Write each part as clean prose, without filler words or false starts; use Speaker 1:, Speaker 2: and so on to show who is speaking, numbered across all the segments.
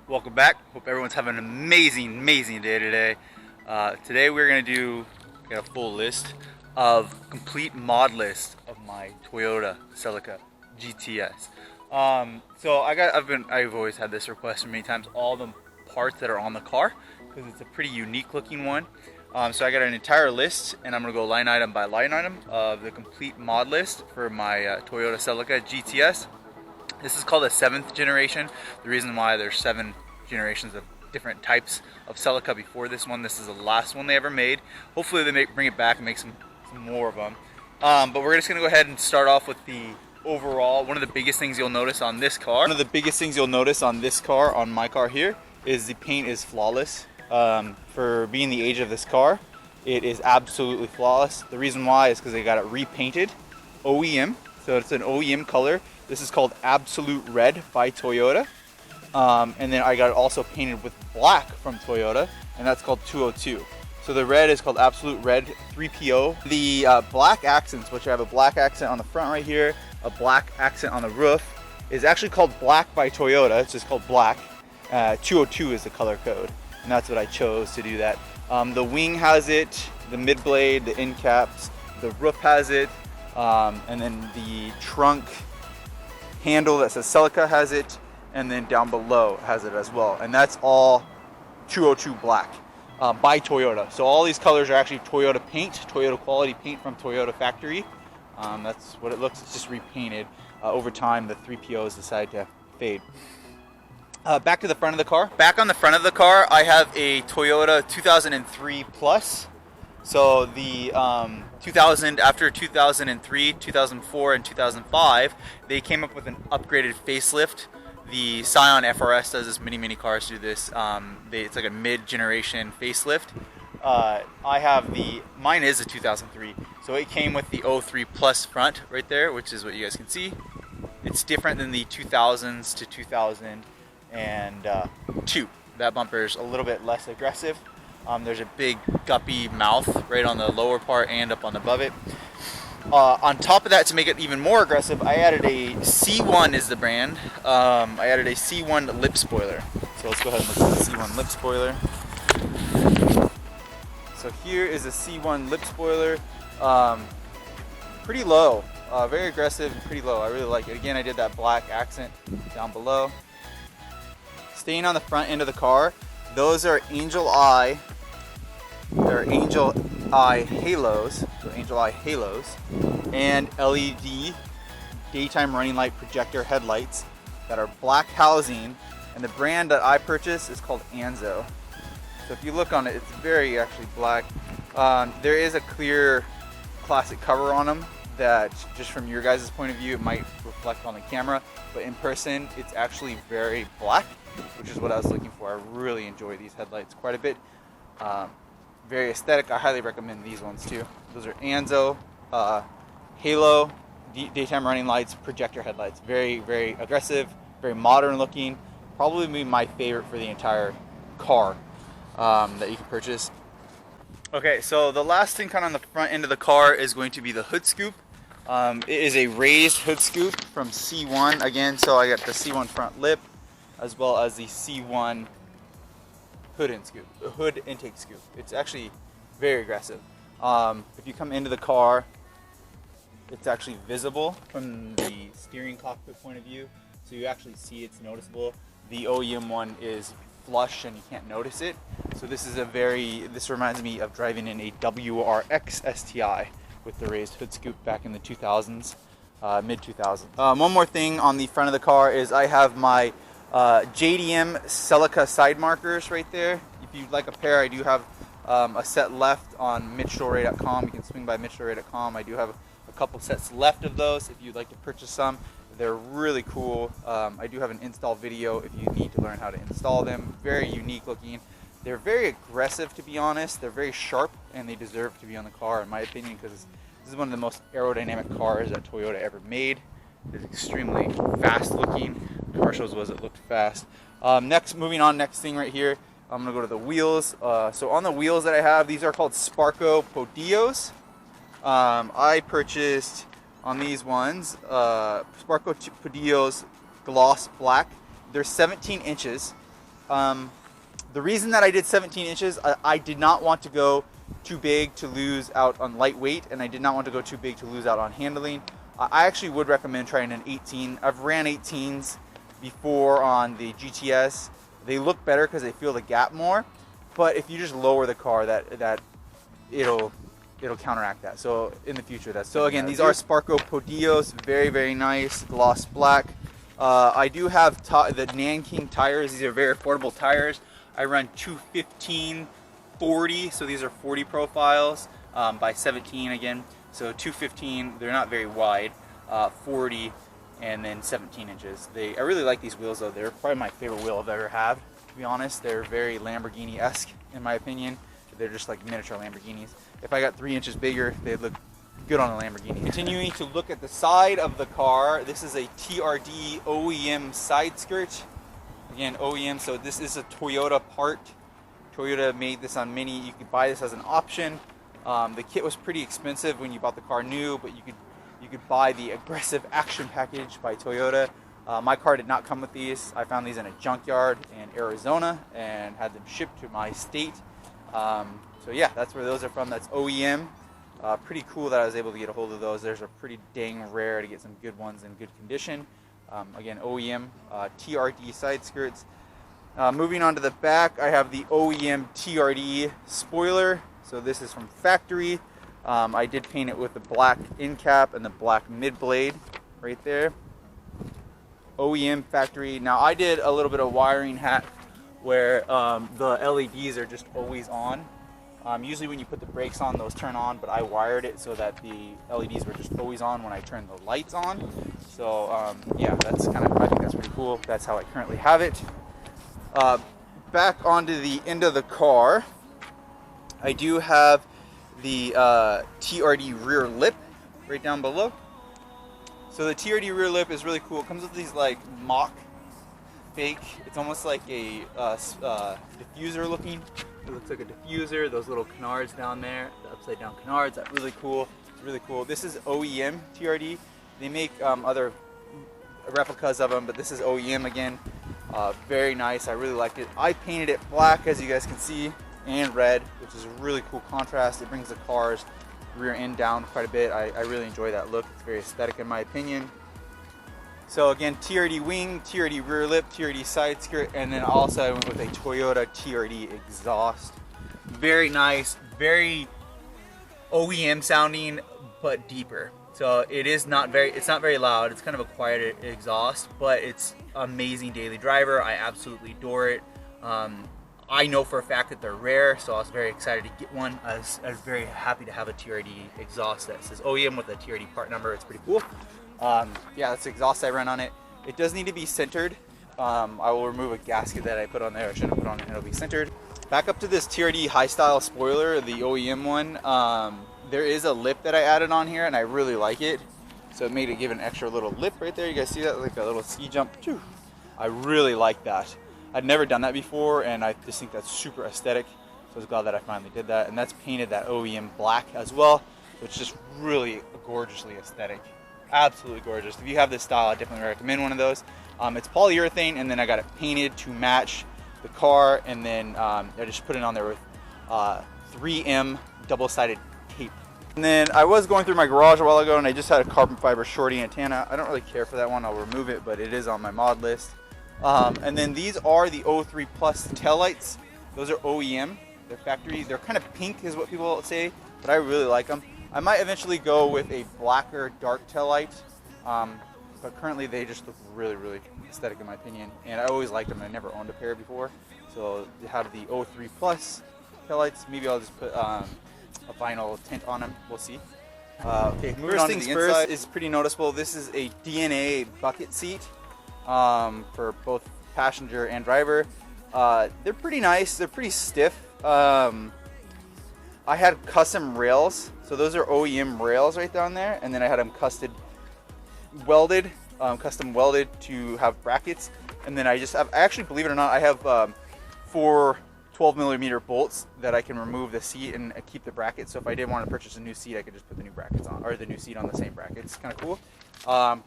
Speaker 1: Welcome back. Hope everyone's having an amazing day today. Today we're going to do a full list of complete mod list of my Toyota Celica GTS. I've always had this request many times, all the parts that are on the car, because it's a pretty unique looking one. So I got an entire list, and I'm going to go line item by line item of the complete mod list for my Toyota Celica GTS. This is called a 7th generation. The reason why there's 7 generations of different types of Celica before this one. This is the last one they ever made. Hopefully they bring it back and make some more of them. But we're just gonna go ahead and start off with the overall. One of the biggest things you'll notice on this car, on my car here, is the paint is flawless. For being the age of this car, it is absolutely flawless. The reason why is because they got it repainted OEM. So it's an OEM color. This is called Absolute Red by Toyota. And then I got it also painted with black from Toyota, and that's called 202. So the red is called Absolute Red 3PO. The black accents, which I have a black accent on the front right here, a black accent on the roof, is actually called black by Toyota. It's just called black. 202 is the color code, and that's what I chose to do that. The wing has it, the mid blade, the end caps, the roof has it, and then the trunk handle that says Celica has it, and then down below has it as well, and that's all 202 black by Toyota. So all these colors are actually Toyota paint, Toyota quality paint from Toyota factory. That's what it looks. It's just repainted. Over time the 3POs decide to fade. Back to the front of the car. Back on the front of the car, I have a Toyota 2003 Plus. So the 2000, after 2003, 2004, and 2005, they came up with an upgraded facelift. The Scion FRS does this. Many cars do this. It's like a mid-generation facelift. Mine is a 2003, so it came with the 03 Plus front right there, which is what you guys can see. It's different than the 2000s to 2002. That bumper is a little bit less aggressive. There's a big guppy mouth right on the lower part and up on above it. On top of that, to make it even more aggressive, I added a C1 is the brand. I added a C1 lip spoiler. So let's go ahead and look at the C1 lip spoiler. So here is a C1 lip spoiler. Pretty low, very aggressive, pretty low. I really like it. Again, I did that black accent down below. Staying on the front end of the car, those are Angel Eye. They're Angel Eye halos, so Angel Eye halos, and LED daytime running light projector headlights that are black housing, and the brand that I purchased is called ANZO. So if you look on it, it's very actually black. There is a clear classic cover on them that, just from your guys' point of view, it might reflect on the camera, but in person it's actually very black, which is what I was looking for. I really enjoy these headlights quite a bit. Very aesthetic. I highly recommend these ones too. Those are ANZO halo daytime running lights projector headlights. Very aggressive, very modern looking. Probably be my favorite for the entire car that you can purchase. Okay, so the last thing kind of on the front end of the car is going to be the hood scoop. It is a raised hood scoop from C1 again. So I got the C1 front lip as well as the C1 hood intake scoop. It's actually very aggressive. If you come into the car, it's actually visible from the steering cockpit point of view, so you actually see it's noticeable. The OEM one is flush and you can't notice it. So this reminds me of driving in a WRX STI with the raised hood scoop back in the 2000s, mid 2000s. One more thing on the front of the car is I have my JDM Celica side markers right there. If you'd like a pair, I do have a set left on MITCHDORE.com. You can swing by MITCHDORE.com. I do have a couple sets left of those if you'd like to purchase some. They're really cool. I do have an install video if you need to learn how to install them. Very unique looking. They're very aggressive, to be honest. They're very sharp, and they deserve to be on the car, in my opinion, because this is one of the most aerodynamic cars that Toyota ever made. It's extremely fast looking. Commercials was it looked fast. Next thing right here, I'm gonna go to the wheels. So on the wheels that I have, these are called SPARCO PODIOs. I purchased on these ones SPARCO PODIOs gloss black. They're 17 inches. The reason that I did 17 inches, I did not want to go too big to lose out on lightweight, and I did not want to go too big to lose out on handling. I actually would recommend trying an 18. I've ran 18s before on the GTS. They look better because they feel the gap more, but if you just lower the car, that it'll counteract that. So in the future, that's so again, these are SPARCO PODIOs, very, very nice, gloss black. I do have the Nanking tires. These are very affordable tires. I run 215/40, so these are 40 profiles by 17 again. So 215, they're not very wide, 40, and then 17 inches. I really like these wheels though. They're probably my favorite wheel I've ever had, to be honest. They're very Lamborghini-esque in my opinion. They're just like miniature Lamborghinis. If I got 3 inches bigger, they'd look good on a Lamborghini. Continuing to look at the side of the car, this is a TRD OEM side skirt. Again, OEM, so this is a Toyota part. Toyota made this on Mini. You could buy this as an option. The kit was pretty expensive when you bought the car new, but you could buy the aggressive action package by Toyota. My car did not come with these. I found these in a junkyard in Arizona and had them shipped to my state. So yeah, that's where those are from. That's OEM. Pretty cool that I was able to get a hold of those. Those are pretty dang rare to get some good ones in good condition. Again, OEM TRD side skirts. Moving on to the back, I have the OEM TRD spoiler. So this is from factory. I did paint it with the black end cap and the black mid blade right there. OEM factory. Now I did a little bit of wiring hack where the LEDs are just always on. Usually when you put the brakes on, those turn on, but I wired it so that the LEDs were just always on when I turned the lights on. So yeah, that's I think that's pretty cool. That's how I currently have it. Back onto the end of the car, I do have the TRD rear lip right down below. So the TRD rear lip is really cool. It comes with these like mock fake, it's almost like a diffuser looking. It looks like a diffuser, those little canards down there, the upside down canards, that's really cool. It's really cool. This is OEM TRD. They make other replicas of them, but this is OEM again. Very nice, I really liked it. I painted it black, as you guys can see, and red, which is a really cool contrast. It brings the car's rear end down quite a bit. I really enjoy that look. It's very aesthetic in my opinion. So again, TRD wing, TRD rear lip, TRD side skirt, and then also I went with a Toyota TRD exhaust. Very nice, very OEM sounding, but deeper. So it's not very loud. It's kind of a quiet exhaust, but it's amazing daily driver. I absolutely adore it. I know for a fact that they're rare, so I was very excited to get one. I was very happy to have a TRD exhaust that says OEM with a TRD part number. It's pretty cool. Yeah, that's the exhaust I run on it. It does need to be centered. I will remove a gasket that I put on there. I shouldn't have put on it, and it'll be centered. Back up to this TRD high style spoiler, the OEM one. There is a lip that I added on here, and I really like it. So it made it give an extra little lip right there. You guys see that? Like a little ski jump. I really like that. I'd never done that before, and I just think that's super aesthetic. So I was glad that I finally did that. And that's painted that OEM black as well, which is just really gorgeously aesthetic. Absolutely gorgeous. If you have this style, I definitely recommend one of those. It's polyurethane, and then I got it painted to match the car, and then I just put it on there with 3M double-sided tape. And then I was going through my garage a while ago, and I just had a carbon fiber shorty antenna. I don't really care for that one. I'll remove it, but it is on my mod list. And then these are the 03 Plus taillights. Those are OEM. They're factory. They're kind of pink is what people say, but I really like them. I might eventually go with a blacker dark taillight, but currently they just look really, really aesthetic in my opinion. And I always liked them. I never owned a pair before. So they have the 03 Plus taillights. Maybe I'll just put a vinyl tint on them. We'll see. Okay, moving on to the inside is pretty noticeable. This is a DNA bucket seat for both passenger and driver. They're pretty nice. They're pretty stiff. I had custom rails, so those are OEM rails right down there, and then I had them custom welded to have brackets, and then I actually, believe it or not, I have 4 12mm bolts that I can remove the seat and keep the brackets. So if I did want to purchase a new seat, I could just put the new brackets on, or the new seat on the same brackets. It's kind of cool.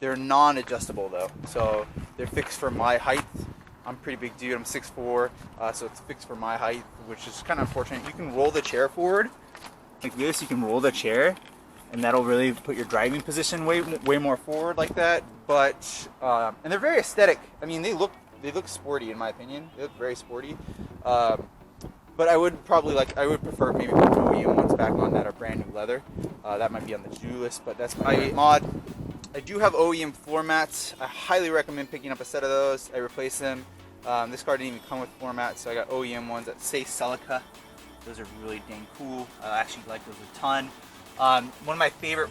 Speaker 1: They're non-adjustable though, so they're fixed for my height. I'm a pretty big dude. I'm 6'4", so it's fixed for my height, which is kind of unfortunate. You can roll the chair forward like this. You can roll the chair, and that'll really put your driving position way more forward like that. But and they're very aesthetic. I mean, they look sporty in my opinion. They look very sporty. But I would prefer maybe put OEM ones back on that are brand new leather. That might be on the to-do list, but that's my mod. I do have OEM floor mats. I highly recommend picking up a set of those. I replaced them. This car didn't even come with floor mats, so I got OEM ones that say Celica. Those are really dang cool. I actually like those a ton. One of my favorite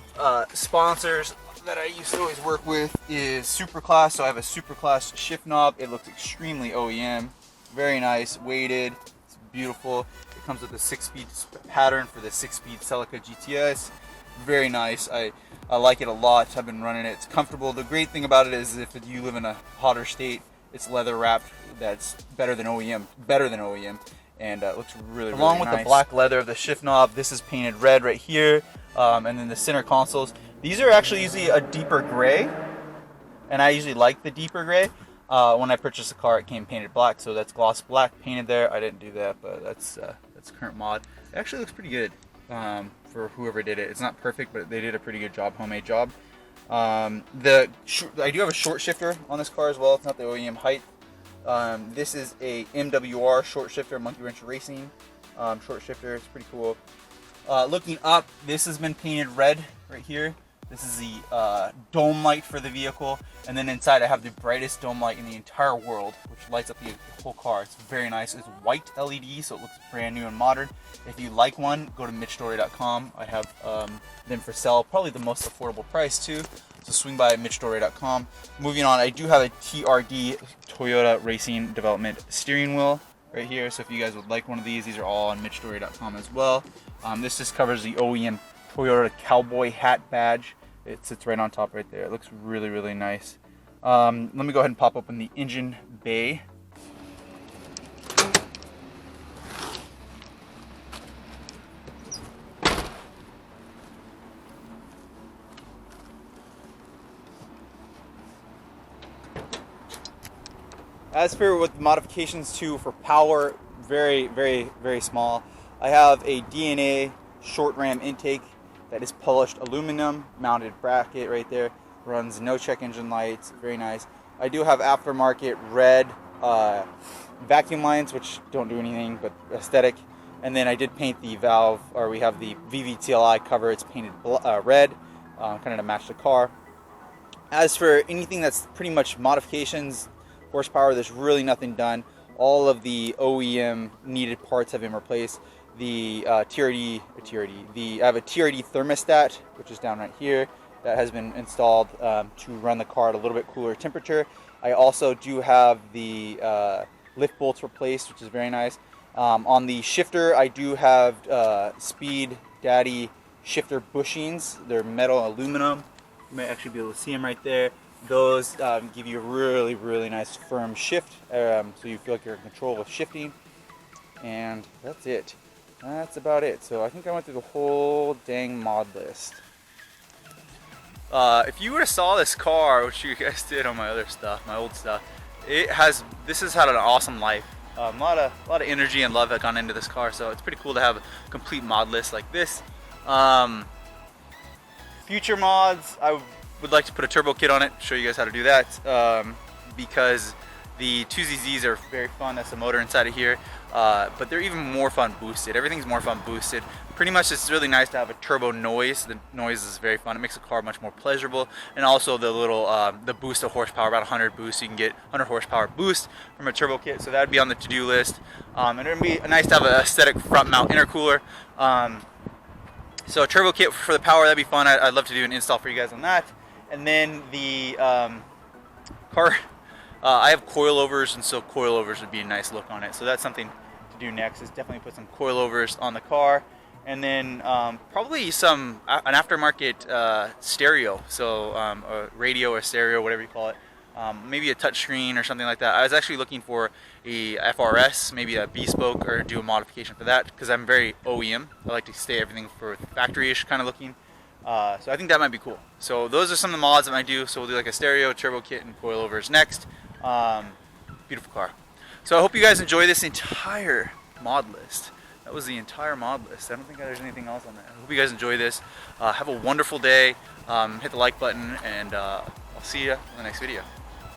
Speaker 1: sponsors that I used to always work with is SUPERCLASSE. So I have a SUPERCLASSE shift knob. It looks extremely OEM. Very nice, weighted. It's beautiful. It comes with a 6-speed pattern for the 6-speed Celica GTS. Very nice. I like it a lot. I've been running it. It's comfortable. The great thing about it is if you live in a hotter state, it's leather wrapped. That's better than OEM. And it looks really nice. Along with the black leather of the shift knob, this is painted red right here. And then the center consoles. These are actually usually a deeper gray. And I usually like the deeper gray. When I purchased the car, it came painted black. So that's gloss black painted there. I didn't do that, but that's current mod. It actually looks pretty good. For whoever did it. It's not perfect, but they did a pretty good job, homemade job. I do have a short shifter on this car as well. It's not the OEM height. This is a MWR short shifter, Monkey Wrench Racing short shifter. It's pretty cool. Looking up, this has been painted red right here. This is the dome light for the vehicle, and then inside I have the brightest dome light in the entire world, which lights up the whole car. It's very nice. It's white LED, so it looks brand new and modern. If you like one, go to MITCHDORE.com. I have them for sale, probably the most affordable price too. So swing by MITCHDORE.com. Moving on, I do have a TRD Toyota Racing Development steering wheel right here. So if you guys would like one of these are all on MITCHDORE.com as well. This just covers the OEM Toyota cowboy hat badge. It sits right on top right there. It looks really, really nice. Let me go ahead and pop open the engine bay. As for with modifications too, for power, very, very, very small. I have a DNA short ram intake that is polished aluminum, mounted bracket right there. Runs no check engine lights, very nice. I do have aftermarket red vacuum lines, which don't do anything but aesthetic. And then I did paint the valve, or we have the VVTLI cover. It's painted red, kind of to match the car. As for anything that's pretty much modifications, horsepower, there's really nothing done. All of the OEM needed parts have been replaced. The I have a TRD thermostat, which is down right here, that has been installed to run the car at a little bit cooler temperature. I also do have the lift bolts replaced, which is very nice. On the shifter, I do have Speed Daddy shifter bushings. They're metal aluminum. You might actually be able to see them right there. Those give you a really, really nice firm shift, so you feel like you're in control of shifting. And that's it. That's about it. So I think I went through the whole dang mod list. If you would have saw this car, which you guys did on my other stuff, my old stuff, this has had an awesome life. A lot of energy and love that gone into this car, so it's pretty cool to have a complete mod list like this. Future mods, I would like to put a turbo kit on it, show you guys how to do that, because the 2ZZs are very fun. That's the motor inside of here, but they're even more fun boosted. Everything's more fun boosted. Pretty much it's really nice to have a turbo noise. The noise is very fun. It makes the car much more pleasurable. And also the little the boost of horsepower, about 100 boost. You can get 100 horsepower boost from a turbo kit, so that would be on the to-do list. And it would be nice to have an aesthetic front mount intercooler. So a turbo kit for the power, that'd be fun. I'd love to do an install for you guys on that. And then the car, I have coilovers, and so coilovers would be a nice look on it. So that's something to do next, is definitely put some coilovers on the car. And then probably an aftermarket stereo, so a radio or stereo, whatever you call it. Maybe a touch screen or something like that. I was actually looking for a FRS, maybe a bespoke, or do a modification for that, because I'm very OEM. I like to stay everything for factory-ish kind of looking. So I think that might be cool. So those are some of the mods that I do. So we'll do like a stereo, turbo kit, and coilovers next. Beautiful car. So I hope you guys enjoy this entire mod list. That was the entire mod list. I don't think there's anything else on there. I hope you guys enjoy this. Have a wonderful day. Hit the like button, and I'll see you in the next video.